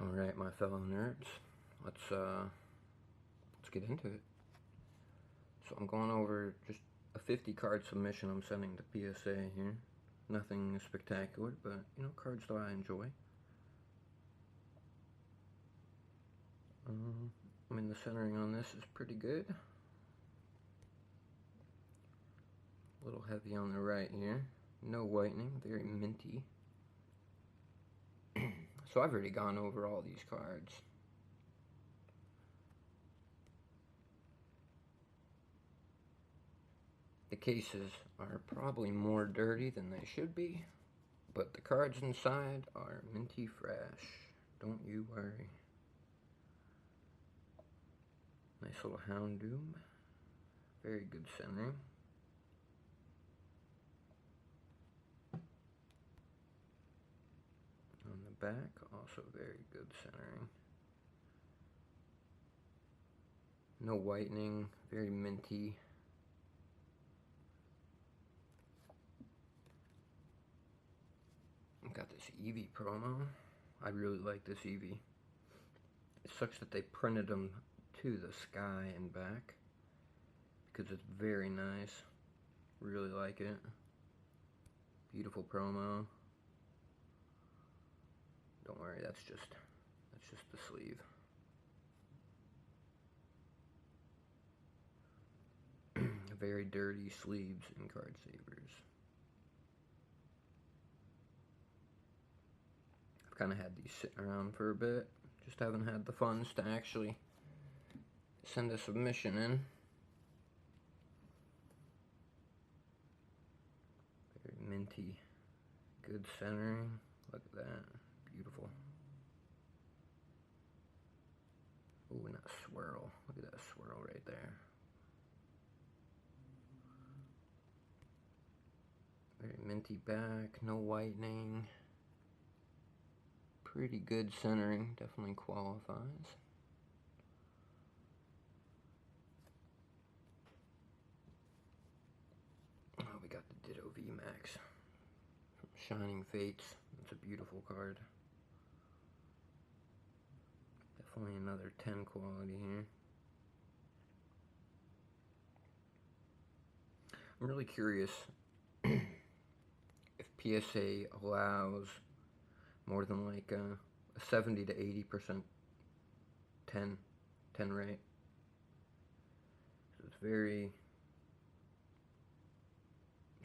Alright, my fellow nerds, let's get into it. So I'm going over just a 50 card submission I'm sending to PSA here. Nothing spectacular, but you know, cards that I enjoy. I mean, the centering on this is pretty good. A little heavy on the right here. No whitening, very minty. So I've already gone over all these cards. The cases are probably more dirty than they should be, but the cards inside are minty fresh. Don't you worry. Nice little Houndoom. Very good centering. On the back, also very good centering. No whitening, very minty. I've got this Eevee promo. I really like this Eevee. It sucks that they printed them to the sky and back, because it's very nice. Really like it. Beautiful promo. Don't worry, that's just the sleeve. Very dirty sleeves in Card Savers. I've kind of had these sitting around for a bit. Just haven't had the funds to actually send a submission in. Very minty. Good centering. Look at that. Beautiful. Ooh, and that swirl. Look at that swirl right there. Very minty back, no whitening. Pretty good centering, definitely qualifies. Oh, we got the Ditto VMAX from Shining Fates. That's a beautiful card. Definitely another 10 quality here. I'm really curious if PSA allows more than like a 70 to 80% 10 rate. So it's very,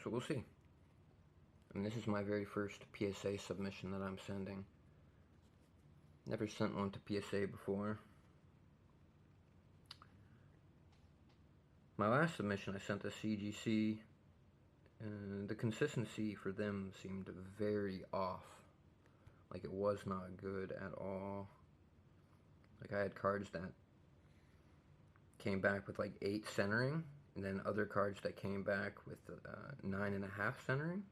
so we'll see. I mean, this is my very first PSA submission that I'm sending. Never sent one to PSA before. My last submission I sent to CGC, and the consistency for them seemed very off. Like, it was not good at all. Like, I had cards that came back with like 8 centering, and then other cards that came back with 9.5 centering,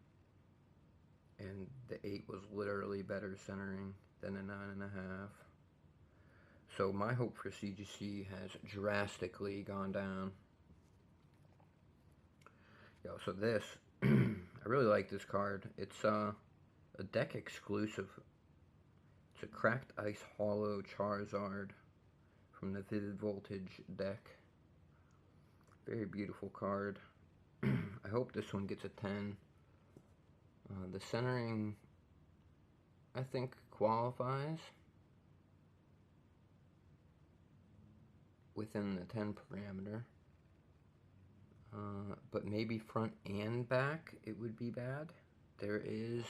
and the 8 was literally better centering than a 9.5. So my hope for CGC has drastically gone down. Yo, so this, I really like this card. It's a deck exclusive. It's a Cracked Ice Hollow Charizard from the Vivid Voltage deck. Very beautiful card. I hope this one gets a 10. The centering, I think, qualifies within the 10 parameter. But maybe front and back it would be bad. There is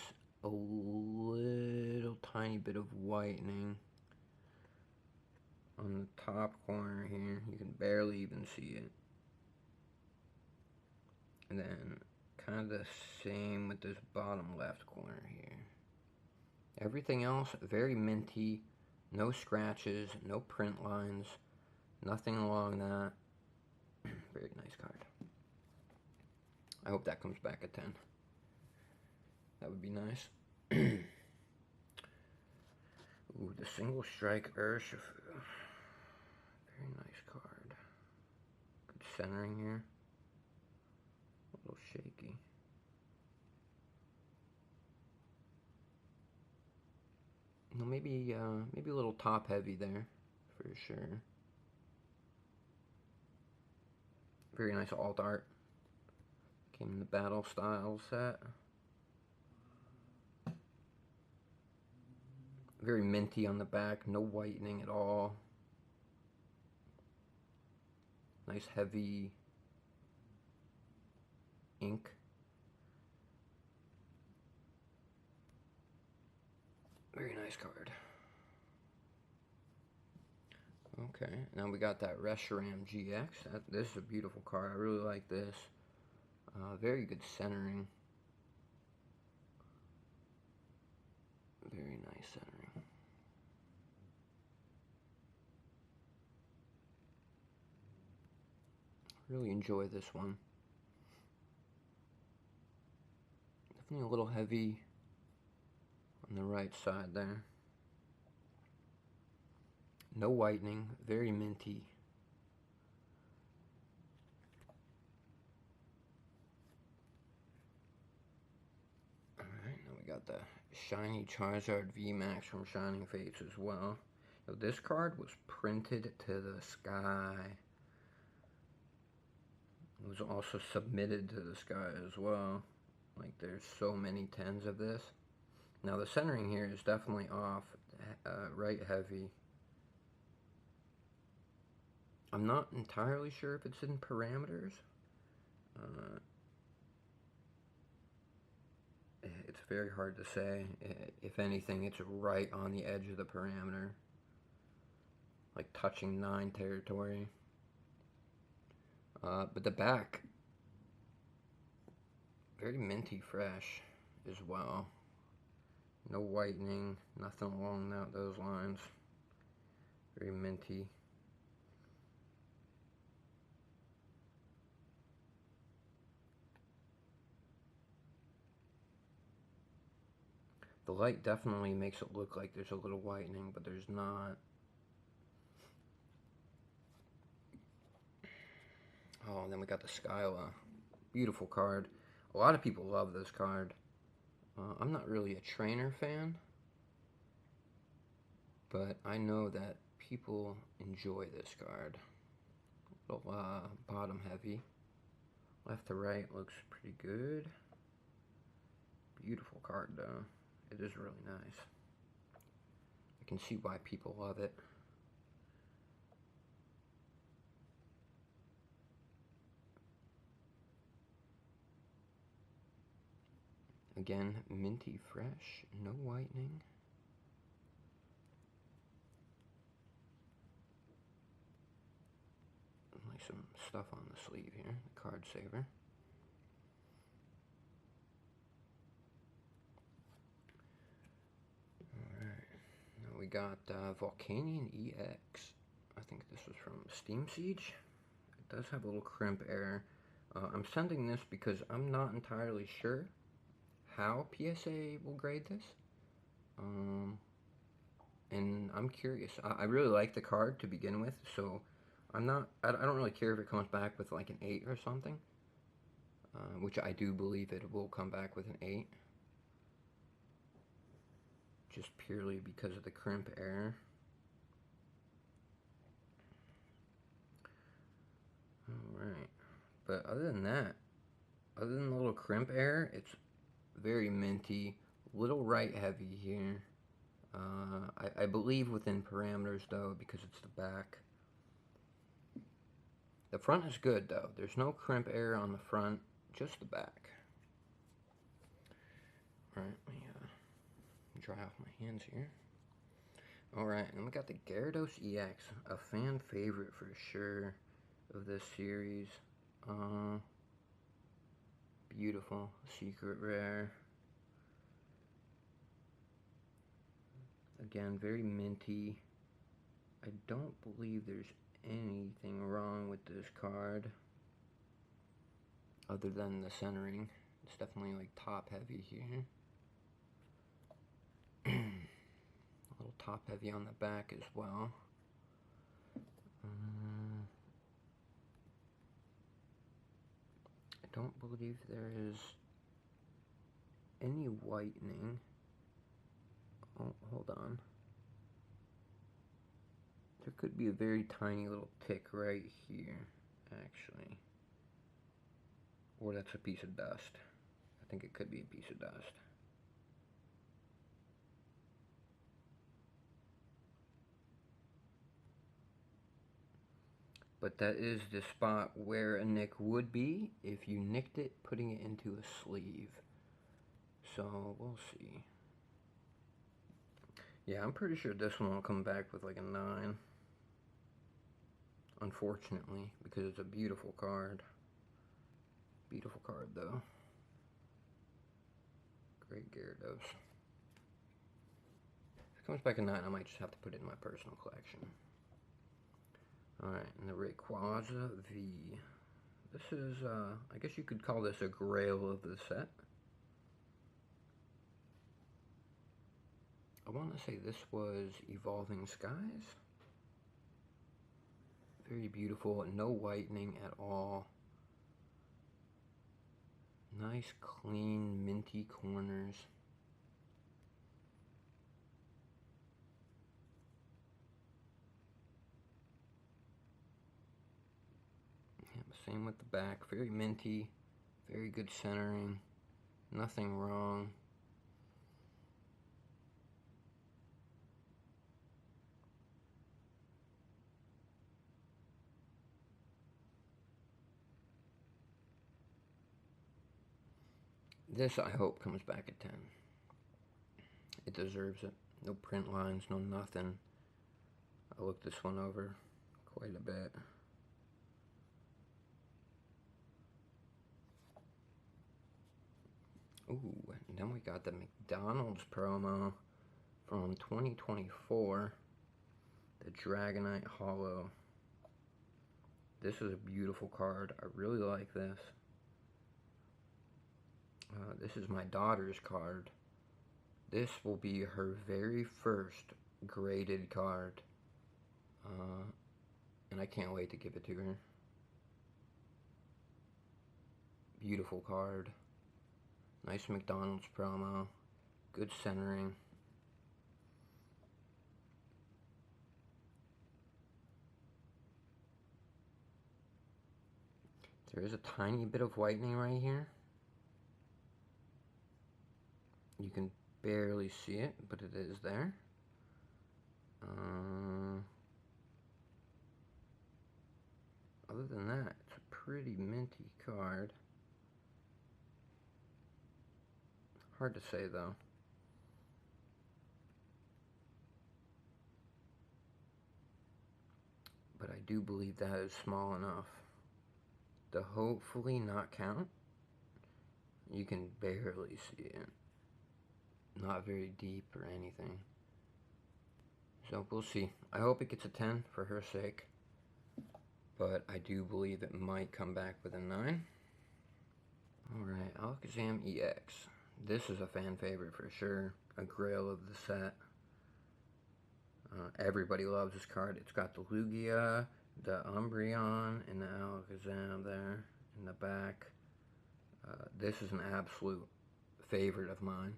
a little tiny bit of whitening on the top corner here. You can barely even see it. And then kind of the same with this bottom left corner here. Everything else very minty, no scratches, no print lines, nothing along that. Very nice card. I hope that comes back at 10. That would be nice. Ooh, the Single Strike Urshifu. Very nice card. Good centering here. A little shaky. Well, maybe maybe a little top heavy there, for sure. Very nice alt art. Came in the battle style set. Very minty on the back, no whitening at all. Nice heavy ink. Very nice card. Okay, now we got that Reshiram GX. This is a beautiful card. I really like this. Very good centering. Very nice centering. Really enjoy this one. Definitely a little heavy on the right side there. No whitening, very minty. Alright, now we got the shiny Charizard VMAX from Shining Fates as well. Now, this card was printed to the sky. It was also submitted to the sky as well. Like, there's so many 10s of this. Now, the centering here is definitely off, right heavy. I'm not entirely sure if it's in parameters. It's very hard to say. If anything, it's right on the edge of the parameter. Like touching 9 territory. But the back, very minty fresh as well. No whitening, nothing along those lines. Very minty. The light definitely makes it look like there's a little whitening, but there's not. Oh, and then we got the Skyla. Beautiful card. A lot of people love this card. I'm not really a trainer fan, but I know that people enjoy this card. A little bottom heavy. Left to right looks pretty good. Beautiful card though. It is really nice. I can see why people love it. Again, minty fresh, no whitening. Like some stuff on the sleeve here, the card saver. We got Volcanion EX. I think this was from Steam Siege. It does have a little crimp error. I'm sending this because I'm not entirely sure how PSA will grade this. And I'm curious. I really like the card to begin with, so I don't really care if it comes back with like an 8 or something. Which I do believe it will come back with an 8. Just purely because of the crimp error. Alright. But other than that, other than the little crimp error, it's very minty. Little right heavy here. I believe within parameters though, because it's the back. The front is good though. There's no crimp error on the front, just the back. Alright, let me dry off my hands here. Alright, and we got the Gyarados EX, a fan favorite for sure of this series. Beautiful, secret rare. Again, very minty. I don't believe there's anything wrong with this card other than the centering. It's definitely like top heavy here. A little top heavy on the back as well. I don't believe there is any whitening Oh, hold on. There could be a very tiny little tick right here, actually. Or that's a piece of dust. I think it could be a piece of dust. But that is the spot where a nick would be if you nicked it, putting it into a sleeve. So, we'll see. Yeah, I'm pretty sure this one will come back with like a 9. Unfortunately, because it's a beautiful card. Beautiful card, though. Great Gyarados. If it comes back a 9, I might just have to put it in my personal collection. Alright, and the Rayquaza V. This is, I guess you could call this a grail of the set. I want to say this was Evolving Skies. Very beautiful, no whitening at all. Nice, clean, minty corners. Same with the back, very minty, very good centering, nothing wrong. This I hope comes back at 10. It deserves it. No print lines, no nothing. I looked this one over quite a bit. Ooh, and then we got the McDonald's promo from 2024. The Dragonite Hollow. This is a beautiful card. I really like this. This is my daughter's card. This will be her very first graded card. And I can't wait to give it to her. Beautiful card. Nice McDonald's promo. Good centering. There is a tiny bit of whitening right here. You can barely see it, but it is there. Other than that, it's a pretty minty card. Hard to say, though. But I do believe that is small enough to hopefully not count. You can barely see it. Not very deep or anything. So we'll see. I hope it gets a 10 for her sake. But I do believe it might come back with a 9. Alright, Alakazam EX. This is a fan favorite for sure. A grail of the set. Everybody loves this card. It's got the Lugia, the Umbreon, and the Alakazam there in the back. This is an absolute favorite of mine.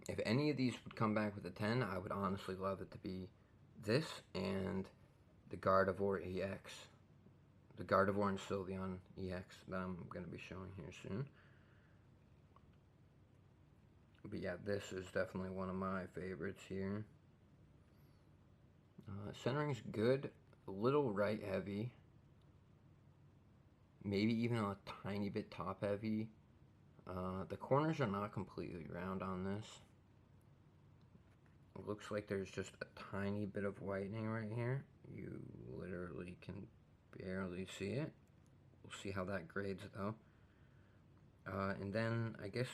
If any of these would come back with a 10, I would honestly love it to be this and the Gardevoir EX. The Gardevoir and Sylveon EX that I'm going to be showing here soon. But yeah, this is definitely one of my favorites here. Centering's good, a little right heavy, maybe even a tiny bit top heavy. The corners are not completely round on this. It looks like there's just a tiny bit of whitening right here. You literally can barely see it. We'll see how that grades though. And then I guess,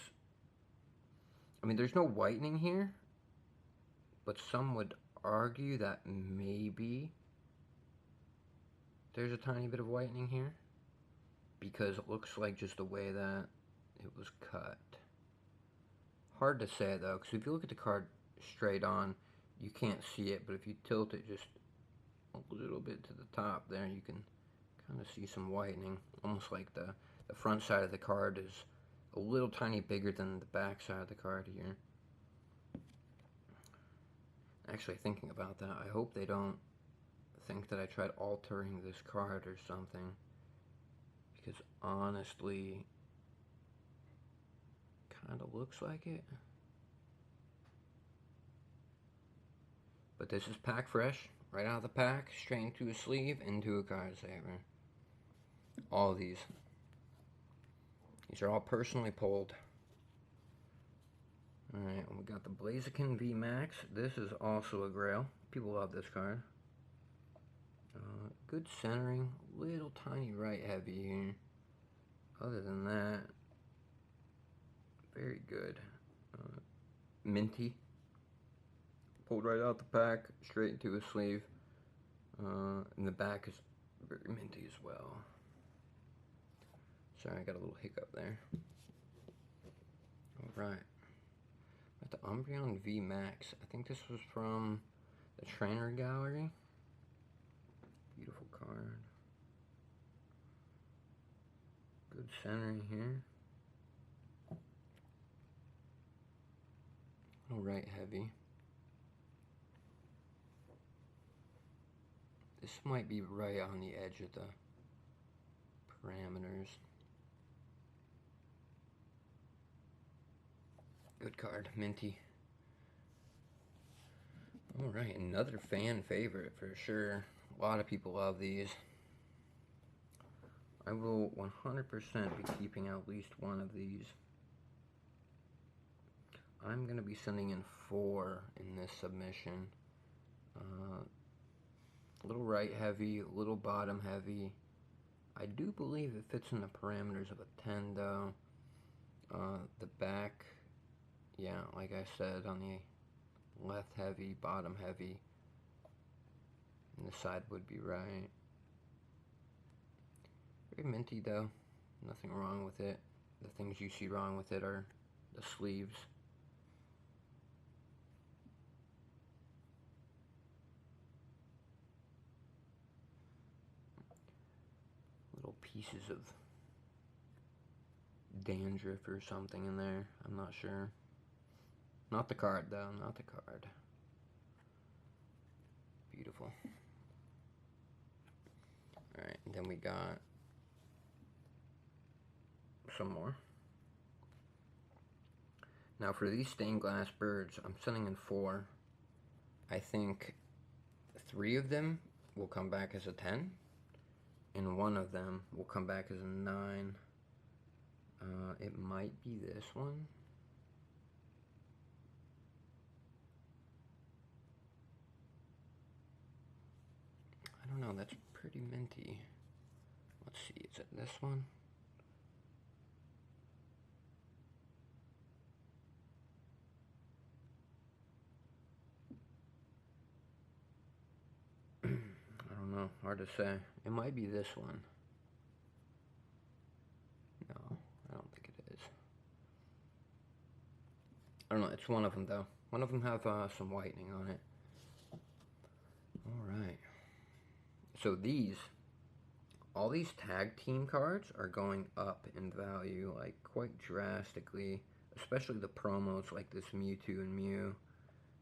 I mean, there's no whitening here, but some would argue that maybe there's a tiny bit of whitening here, because it looks like just the way that it was cut. Hard to say though, because if you look at the card straight on, you can't see it, but if you tilt it just a little bit to the top there, you can kind of see some whitening, almost like the front side of the card is a little tiny bigger than the back side of the card here. Actually thinking about that, I hope they don't think that I tried altering this card or something, because honestly, kind of looks like it. But this is pack fresh, right out of the pack, straight into a sleeve, into a card saver. All these. These are all personally pulled. Alright, we got the Blaziken V Max. This is also a Grail. People love this card. Good centering, little tiny right heavy here. Other than that, very good. Minty. Pulled right out the pack, straight into a sleeve. And the back is very minty as well. Sorry, I got a little hiccup there. Alright. Got the Umbreon V Max. I think this was from the Trainer Gallery. Beautiful card. Good centering here. Right heavy. This might be right on the edge of the parameters. Good card, minty. Alright, another fan favorite for sure. A lot of people love these. I will 100% be keeping at least one of these. I'm going to be sending in 4 in this submission. A little right heavy, a little bottom heavy. I do believe it fits in the parameters of a 10 though. The back, yeah, like I said, on the left heavy, bottom heavy. And the side would be right. Very minty though. Nothing wrong with it. The things you see wrong with it are the sleeves. Little pieces of dandruff or something in there. I'm not sure. Not the card though, not the card. Beautiful. Alright, and then we got some more. Now for these stained glass birds, I'm sending in 4. I think 3 of them will come back as a 10, and 1 of them will come back as a 9. It might be this one. I don't know, that's pretty minty. Let's see, is it this one? I don't know, hard to say. It might be this one. No, I don't think it is. I don't know, it's one of them though. One of them have some whitening on it. Alright. So all these TagTeam cards are going up in value, like quite drastically. Especially the promos like this Mewtwo and Mew.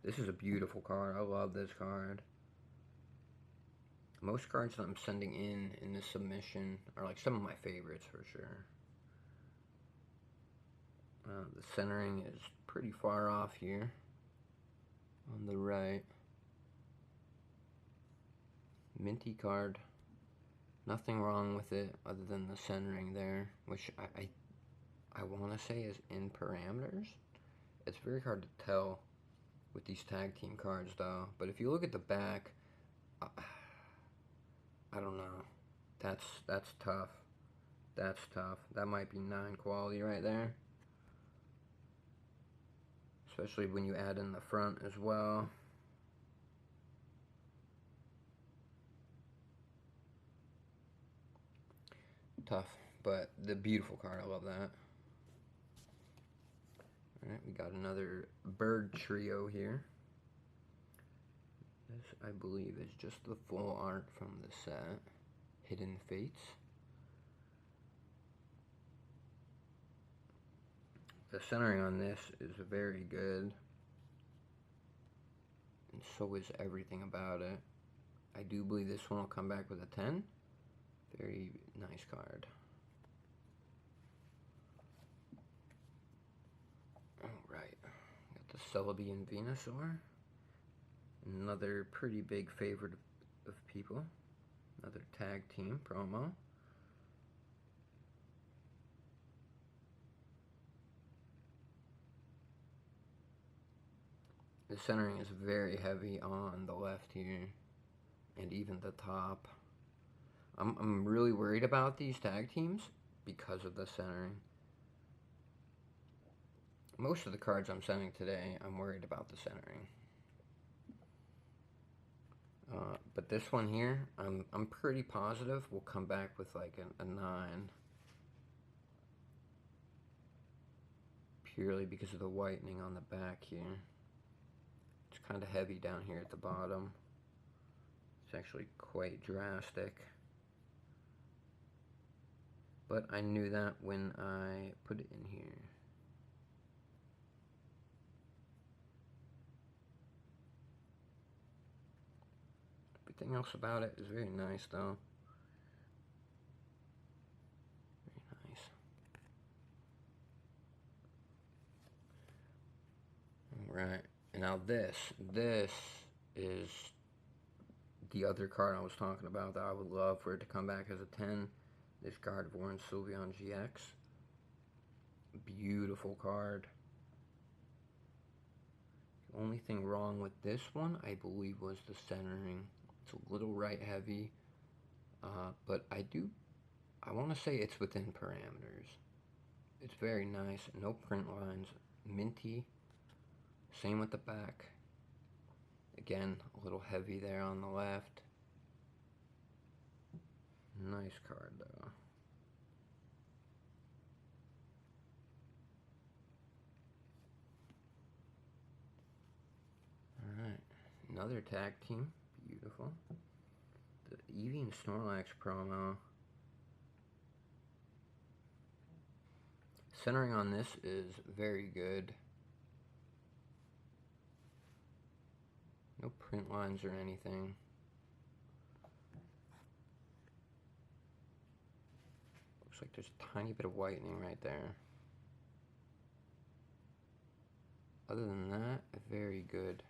This is a beautiful card. I love this card. Most cards that I'm sending in this submission are like some of my favorites for sure. The centering is pretty far off here on the right. Minty card. Nothing wrong with it other than the centering there, which I want to say is in parameters. It's very hard to tell with these TagTeam cards though, but if you look at the back, I don't know. That's tough. That's tough. That might be 9 quality right there. Especially when you add in the front as well. Tough, but the beautiful card. I love that. Alright, we got another bird trio here. This, I believe, is just the full art from the set. Hidden Fates. The centering on this is very good. And so is everything about it. I do believe this one will come back with a 10. Very nice card. Alright, got the Celebi and Venusaur. Another pretty big favorite of people. Another TagTeam promo. The centering is very heavy on the left here, and even the top. I'm really worried about these TagTeams because of the centering. Most of the cards I'm sending today, I'm worried about the centering. But this one here, I'm pretty positive will come back with like a 9. Purely because of the whitening on the back here. It's kind of heavy down here at the bottom. It's actually quite drastic. But I knew that when I put it in here. Everything else about it is very nice though. Very nice. Alright, and now this is the other card I was talking about that I would love for it to come back as a 10. This Gardevoir and Sylveon GX. Beautiful card. The only thing wrong with this one, I believe, was the centering. It's a little right heavy, but I want to say it's within parameters. It's very nice, no print lines, minty. Same with the back. Again, a little heavy there on the left. Nice card though. Alright, another TagTeam. Beautiful. The Eevee and Snorlax promo. Centering on this is very good. No print lines or anything. Looks like there's a tiny bit of whitening right there. Other than that, very good.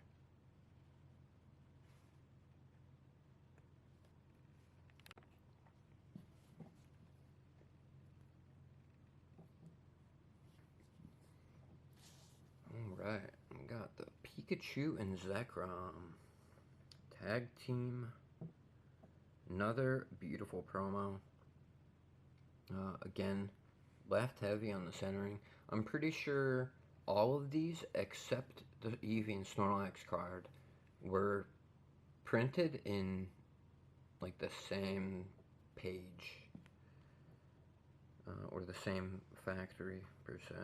Alright, we got the Pikachu and Zekrom. TagTeam. Another beautiful promo. Again, left heavy on the centering. I'm pretty sure all of these, except the Eevee and Snorlax card, were printed in like the same page. Or the same factory, per se.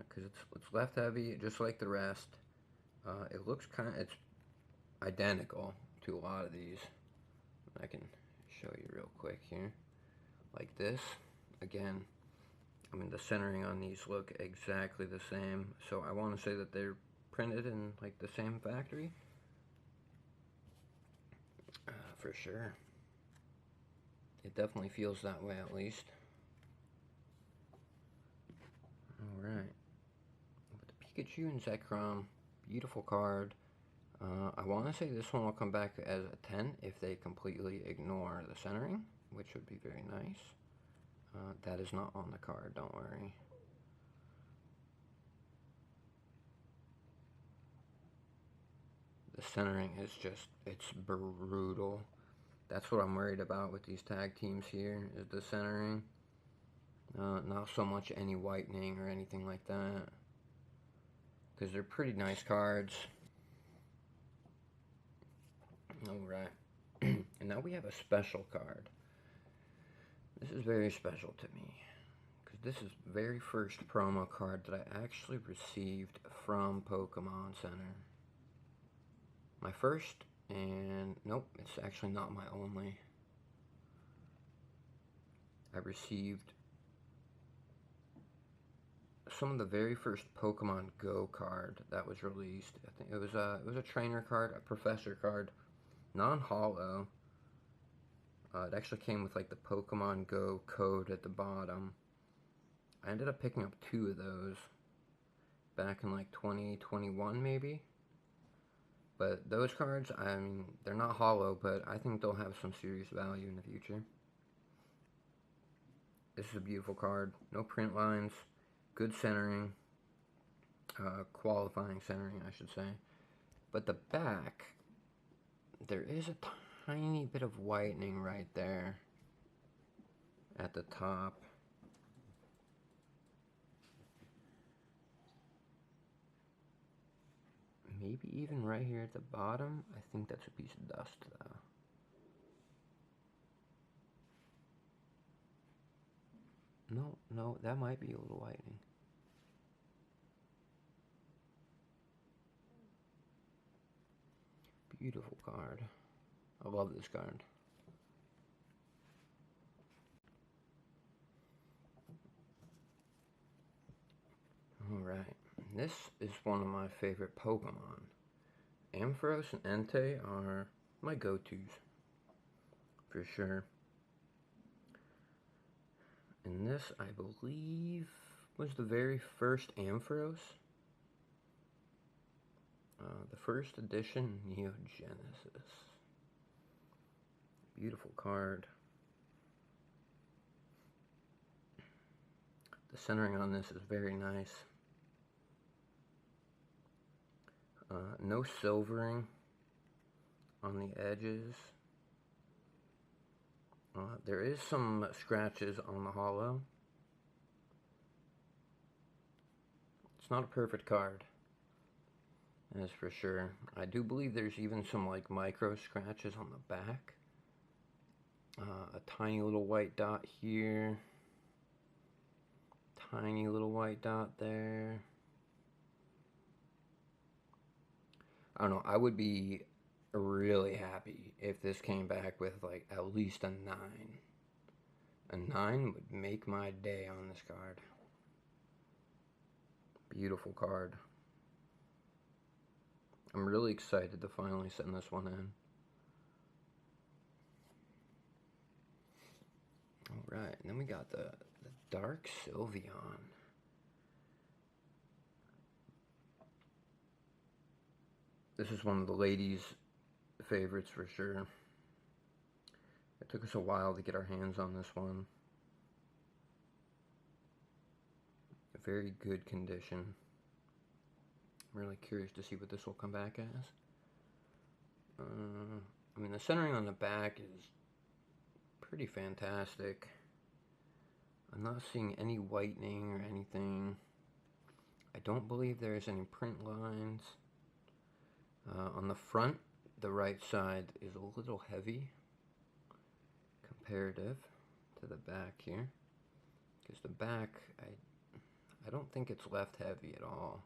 Because it's left heavy, just like the rest. It looks it's identical to a lot of these. I can show you real quick here. Like this. Again, I mean the centering on these look exactly the same. So I want to say that they're printed in like the same factory. For sure. It definitely feels that way at least. Alright. The Pikachu and Zekrom, beautiful card. I want to say this one will come back as a 10 if they completely ignore the centering, which would be very nice. That is not on the card, don't worry. The centering is just, it's brutal. That's what I'm worried about with these TagTeams here, is the centering. Not so much any whitening or anything like that. Because they're pretty nice cards. Alright. And now we have a special card. This is very special to me. Because this is the very first promo card that I actually received from Pokemon Center. My first, and nope, it's actually not my only. I received some of the very first Pokemon Go card that was released. I think it was a trainer card, a professor card, non-holo. It actually came with like the Pokemon Go code at the bottom. I ended up picking up 2 of those back in like 2021 maybe. But those cards, I mean, they're not holo, but I think they'll have some serious value in the future. This is a beautiful card. No print lines, good centering, qualifying centering, I should say. But the back, there is a tiny bit of whitening right there at the top. Maybe even right here at the bottom. I think that's a piece of dust, though. No, that might be a little whitening. Beautiful card. I love this card. Alright, this is one of my favorite Pokemon. Ampharos and Entei are my go-tos, for sure. And this, I believe, was the very first Ampharos. The first edition, Neo Genesis. Beautiful card. The centering on this is very nice. No silvering on the edges. There is some scratches on the holo. It's not a perfect card, that's for sure. I do believe there's even some like micro scratches on the back. A tiny little white dot here. Tiny little white dot there. I don't know, I would be really happy if this came back with like at least a 9. A 9 would make my day on this card. Beautiful card. I'm really excited to finally send this one in. Alright, and then we got the Dark Sylveon. This is one of the ladies' favorites for sure. It took us a while to get our hands on this one. A very good condition. I'm really curious to see what this will come back as. I mean, the centering on the back is pretty fantastic. I'm not seeing any whitening or anything. I don't believe there's any print lines. On the front, the right side is a little heavy comparative to the back here, because the back, I don't think it's left heavy at all.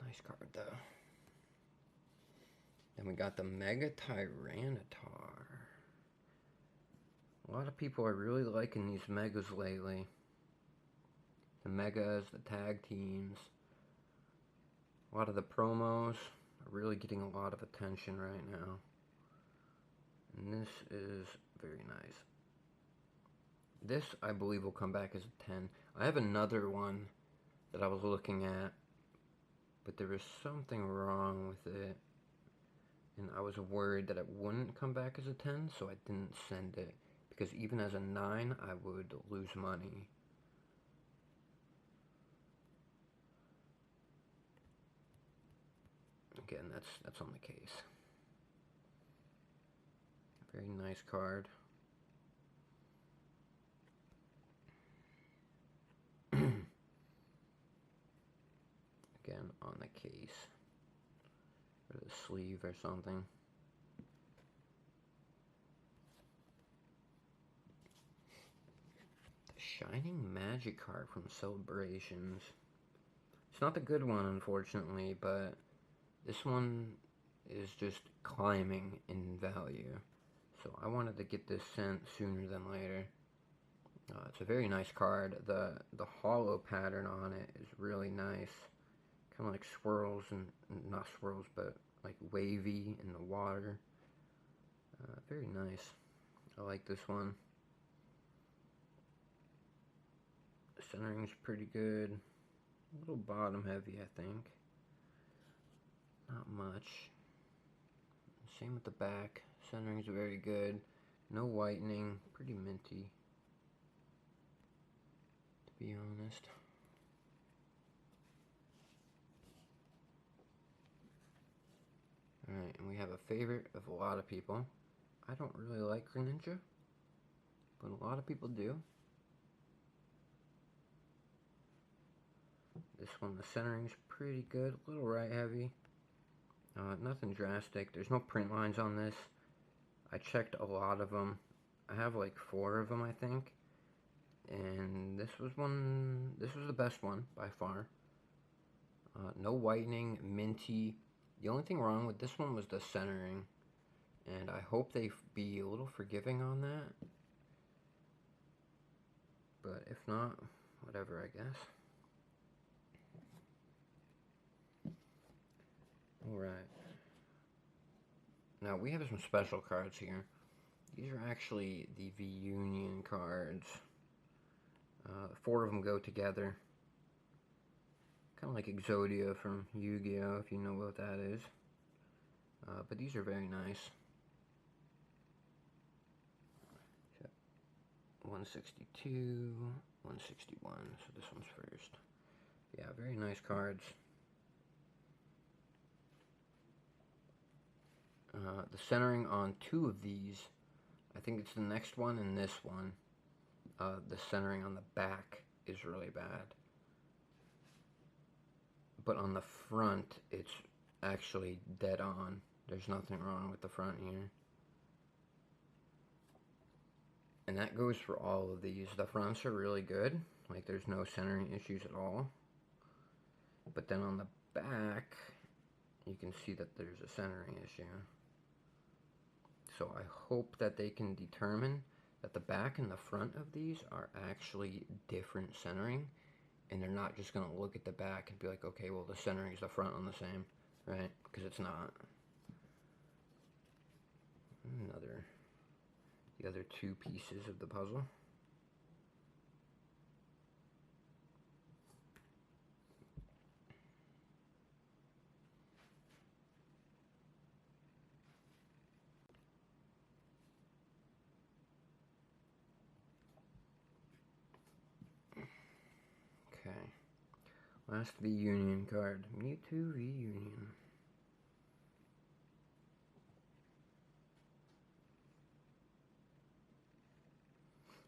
Nice card though. Then we got the Mega Tyranitar. A lot of people are really liking these Megas lately. The Megas, the tag teams. A lot of the promos are really getting a lot of attention right now. And this is very nice. This, I believe, will come back as a 10. I have another one that I was looking at, but there was something wrong with it. And I was worried that it wouldn't come back as a 10, so I didn't send it. Because even as a 9, I would lose money. Again, that's on the case. Very nice card. Again, on the case. Or the sleeve or something. The Shining Magic card from Celebrations. It's not the good one, unfortunately, but this one is just climbing in value. So I wanted to get this sent sooner than later. It's a very nice card. The hollow pattern on it is really nice. Kind of like swirls, and not swirls, but like wavy in the water. Very nice. I like this one. The centering's pretty good. A little bottom heavy, I think. Not much. Same with the back. Centering's very good. No whitening. Pretty minty, to be honest. Alright, and we have a favorite of a lot of people. I don't really like Greninja, but a lot of people do. This one, the centering's pretty good. A little right heavy. Nothing drastic. There's no print lines on this. I checked a lot of them. I have like 4 of them, I think. And this was the best one by far. No whitening, minty. The only thing wrong with this one was the centering. And I hope they be a little forgiving on that. But if not, whatever, I guess. Alright. Now, we have some special cards here. These are actually the V-Union cards. 4 of them go together. Kind of like Exodia from Yu-Gi-Oh, if you know what that is. But these are very nice. 162, 161, so this one's first. Yeah, very nice cards. The centering on 2 of these, I think it's the next one and this one, the centering on the back is really bad. But on the front, it's actually dead on. There's nothing wrong with the front here. And that goes for all of these. The fronts are really good. Like, there's no centering issues at all. But then on the back, you can see that there's a centering issue. So I hope that they can determine that the back and the front of these are actually different centering. And they're not just going to look at the back and be like, okay, well, the centering is the front on the same, right? Because it's not. The other 2 pieces of the puzzle. Okay. Last V-Union card. Mewtwo V-Union.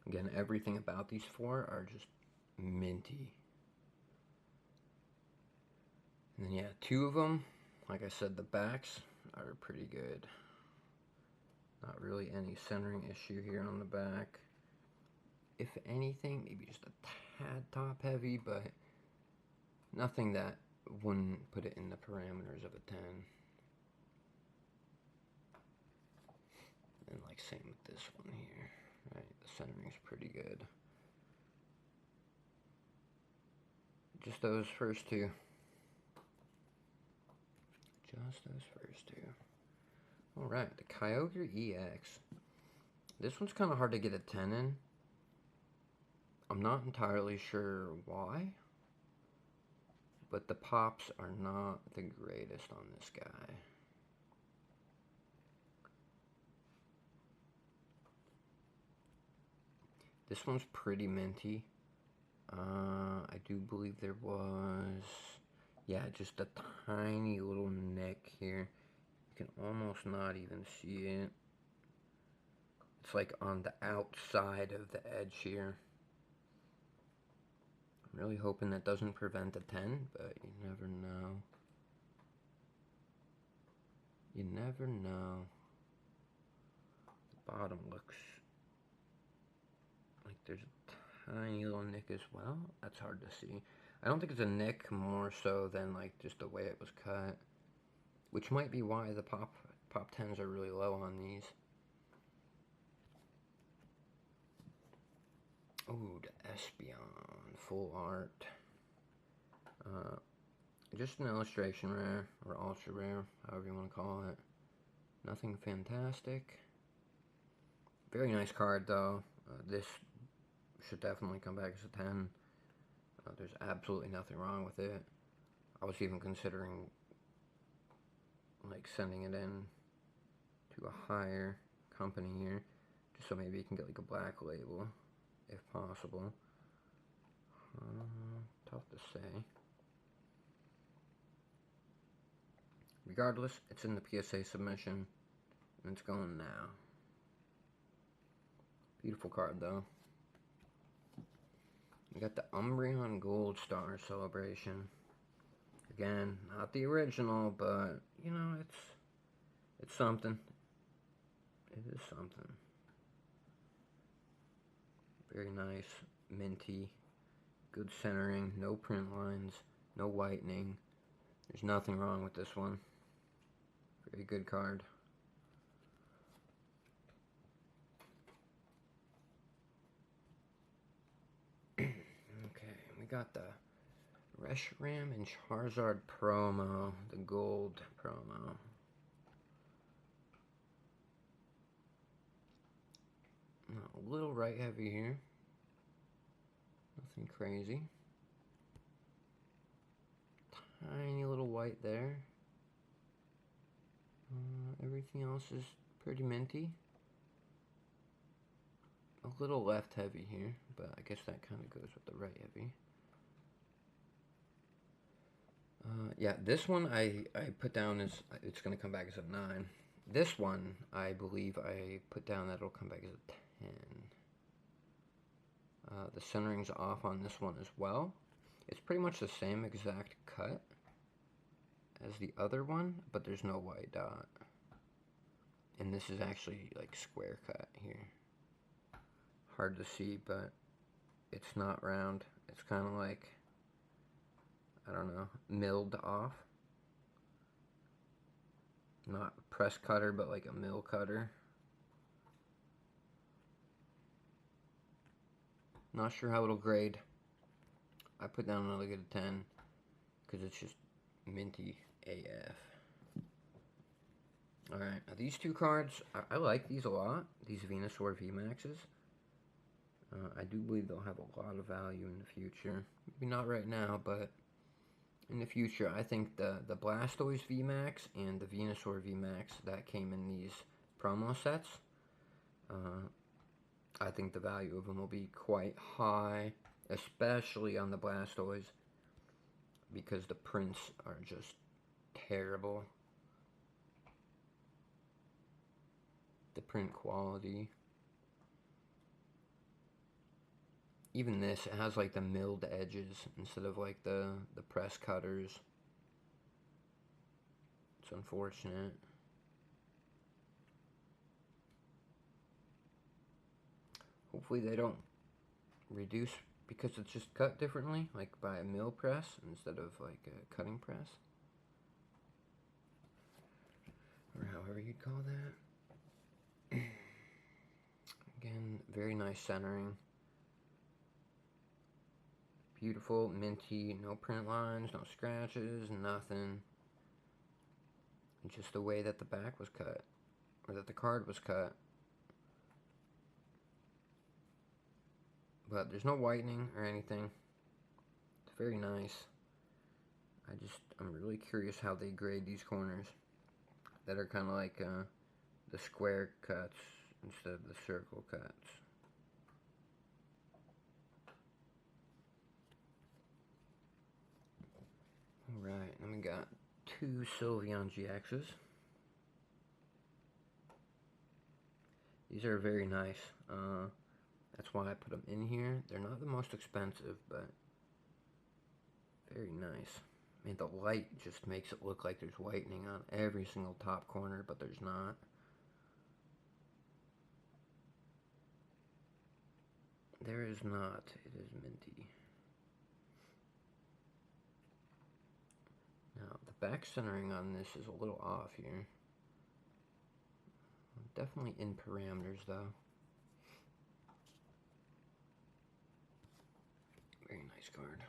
Again, everything about these 4 are just minty. And then, yeah, 2 of them, like I said, the backs are pretty good. Not really any centering issue here on the back. If anything, maybe just a tad top heavy, but nothing that wouldn't put it in the parameters of a 10. And like same with this one here, right? The centering's pretty good. Just those first 2. Just those first 2. Alright, the Kyogre EX. This one's kind of hard to get a 10 in. I'm not entirely sure why, but the pops are not the greatest on this guy. This one's pretty minty. I do believe there was, yeah, just a tiny little nick here. You can almost not even see it. It's like on the outside of the edge here. I'm really hoping that doesn't prevent a 10, but you never know. You never know. The bottom looks like there's a tiny little nick as well. That's hard to see. I don't think it's a nick, more so than like just the way it was cut, which might be why the pop 10s are really low on these. Oh, the Espeon full art. Just an illustration rare, or ultra rare, however you want to call it. Nothing fantastic. Very nice card though. This should definitely come back as a 10. There's absolutely nothing wrong with it. I was even considering like sending it in to a higher company here, just so maybe you can get like a black label, if possible. Tough to say. Regardless, it's in the PSA submission, and it's going now. Beautiful card, though. We got the Umbreon Gold Star Celebration. Again, not the original, but, you know, it's something. It is something. Very nice, minty, good centering, no print lines, no whitening. There's nothing wrong with this one. Very good card. Okay, we got the Reshiram and Charizard promo, the gold promo. A little right heavy here. Nothing crazy. Tiny little white there. Everything else is pretty minty. A little left heavy here, but I guess that kind of goes with the right heavy. Yeah, this one I put down as, it's going to come back as a 9. This one, I believe I put down that it'll come back as a 10. The centering's off on this one as well. It's pretty much the same exact cut as the other one, but there's no white dot. And this is actually like square cut here. Hard to see, but it's not round. It's kind of like, I don't know, milled off. Not press cutter, but like a mill cutter. Not sure how it'll grade. I put down another good 10 because it's just minty AF. Alright, now these two cards, I like these a lot. These Venusaur VMAXs. I do believe they'll have a lot of value in the future. Maybe not right now, but in the future. I think the Blastoise VMAX and the Venusaur VMAX that came in these promo sets, I think the value of them will be quite high, especially on the Blastoise, because the prints are just terrible. The print quality. Even this, it has like the milled edges instead of like the press cutters. It's unfortunate. Hopefully they don't reduce because it's just cut differently, like by a mill press instead of like a cutting press. Or however you'd call that. Again, very nice centering. Beautiful, minty, no print lines, no scratches, nothing. Just the way that the back was cut, or that the card was cut. But there's no whitening or anything. It's very nice. I'm really curious how they grade these corners that are kind of like the square cuts instead of the circle cuts. Alright, then we got two Sylveon GXs. These are very nice. That's why I put them in here. They're not the most expensive, but very nice. I mean, the light just makes it look like there's whitening on every single top corner, but there's not. There is not. It is minty. Now, the back centering on this is a little off here. Definitely in parameters, though. card.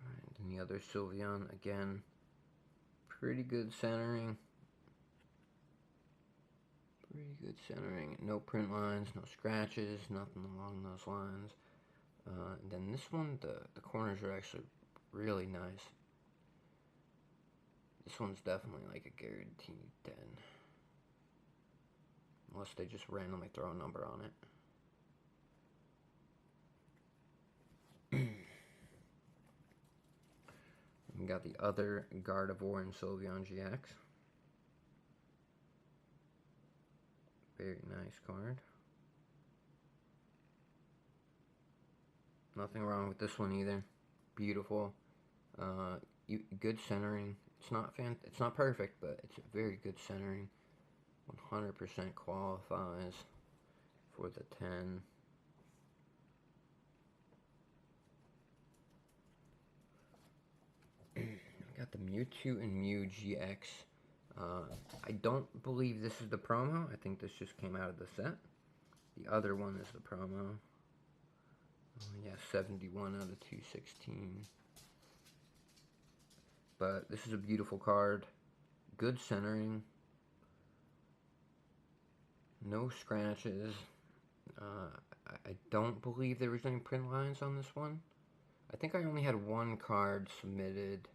Alright, and the other Sylveon, again, pretty good centering. Pretty good centering. No print lines, no scratches, nothing along those lines. And then this one, the corners are actually really nice. This one's definitely like a guaranteed 10. Unless they just randomly throw a number on it. We got the other Gardevoir and Sylveon GX. Very nice card. Nothing wrong with this one either. Beautiful. Good centering. It's not perfect, but it's a very good centering. 100% qualifies for the 10. We got the Mewtwo and Mew GX. I don't believe this is the promo. I think this just came out of the set. The other one is the promo. Yeah, 71 out of 216. But this is a beautiful card. Good centering. No scratches. I don't believe there was any print lines on this one. I think I only had one card submitted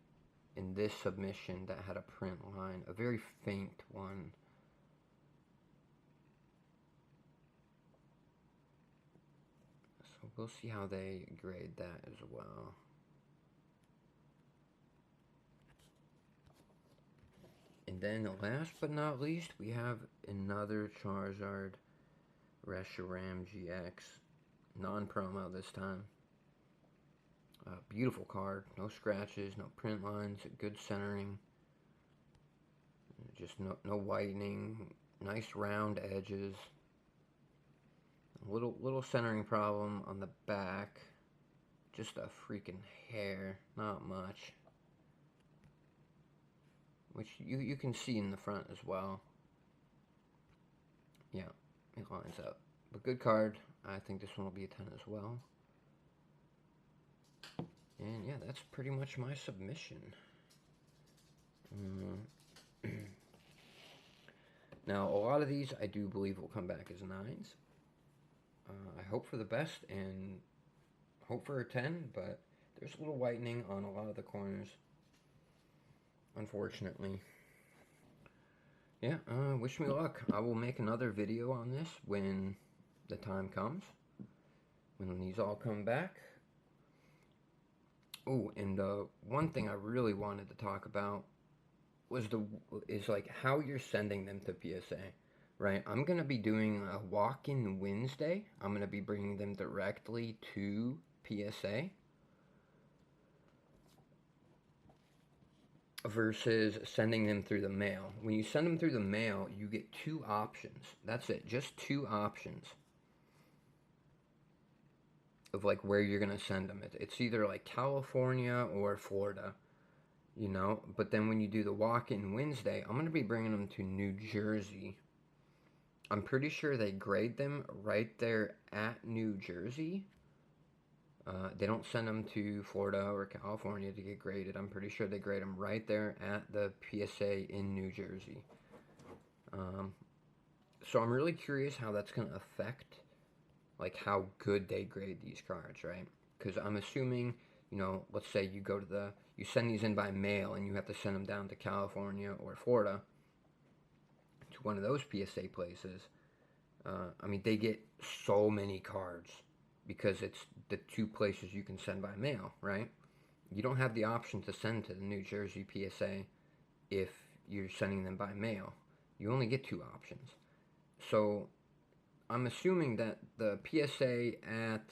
in this submission that had a print line. A very faint one. So we'll see how they grade that as well. And then last but not least, we have another Charizard Reshiram GX. Non-promo this time. Beautiful card. No scratches, no print lines, good centering. Just no whitening. Nice round edges. A little centering problem on the back. Just a freaking hair. Not much. Which you can see in the front as well. Yeah, it lines up. But good card. I think this one will be a 10 as well. And yeah, that's pretty much my submission. Now, a lot of these I do believe will come back as 9s. I hope for the best and hope for a 10, but there's a little whitening on a lot of the corners. Unfortunately. Yeah, wish me luck. I will make another video on this when the time comes. When these all come back. Oh, and one thing I really wanted to talk about is like how you're sending them to PSA, right? I'm gonna be doing a walk-in Wednesday. I'm gonna be bringing them directly to PSA versus sending them through the mail. When you send them through the mail, you get 2 options. That's it, just 2 options of like where you're gonna send them. It's either like California or Florida, you know. But then when you do the walk-in Wednesday, I'm gonna be bringing them to New Jersey. I'm pretty sure they grade them right there at New Jersey. They don't send them to Florida or California to get graded. I'm pretty sure they grade them right there at the PSA in New Jersey. So I'm really curious how that's gonna affect like how good they grade these cards, right? Because I'm assuming, you know, let's say you go to you send these in by mail and you have to send them down to California or Florida to one of those PSA places. I mean, they get so many cards because it's the 2 places you can send by mail, right? You don't have the option to send to the New Jersey PSA if you're sending them by mail. You only get 2 options. So I'm assuming that the PSA at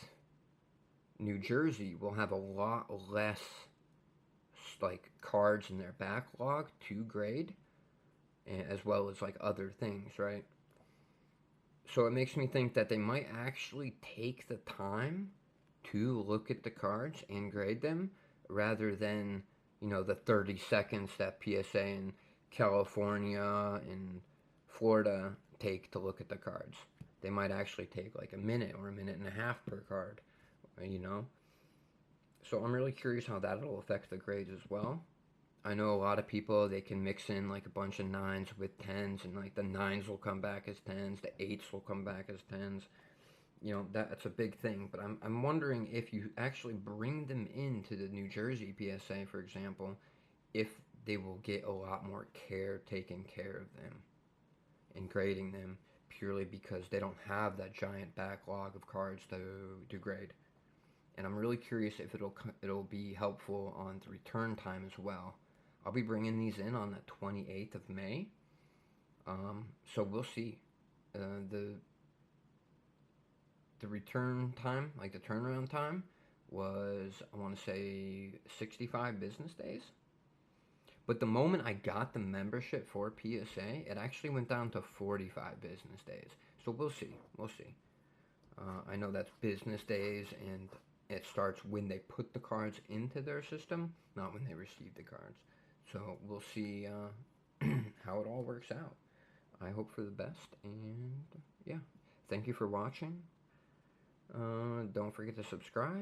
New Jersey will have a lot less like cards in their backlog to grade, as well as like other things, right? So it makes me think that they might actually take the time to look at the cards and grade them rather than, you know, the 30 seconds that PSA in California and Florida take to look at the cards. They might actually take like a minute or a minute and a half per card, you know? So I'm really curious how that'll affect the grades as well. I know a lot of people, they can mix in like a bunch of 9s with 10s, and like the 9s will come back as 10s, the 8s will come back as 10s. You know, that's a big thing. But I'm wondering if you actually bring them into the New Jersey PSA, for example, if they will get a lot more care taken care of them and grading them, purely because they don't have that giant backlog of cards to grade. And I'm really curious if it'll be helpful on the return time as well. I'll be bringing these in on the 28th of May, so we'll see. The return time, like the turnaround time, was, I want to say, 65 business days. But the moment I got the membership for PSA, it actually went down to 45 business days. So we'll see. We'll see. I know that's business days, and it starts when they put the cards into their system, not when they receive the cards. So we'll see how it all works out. I hope for the best, and yeah. Thank you for watching. Don't forget to subscribe,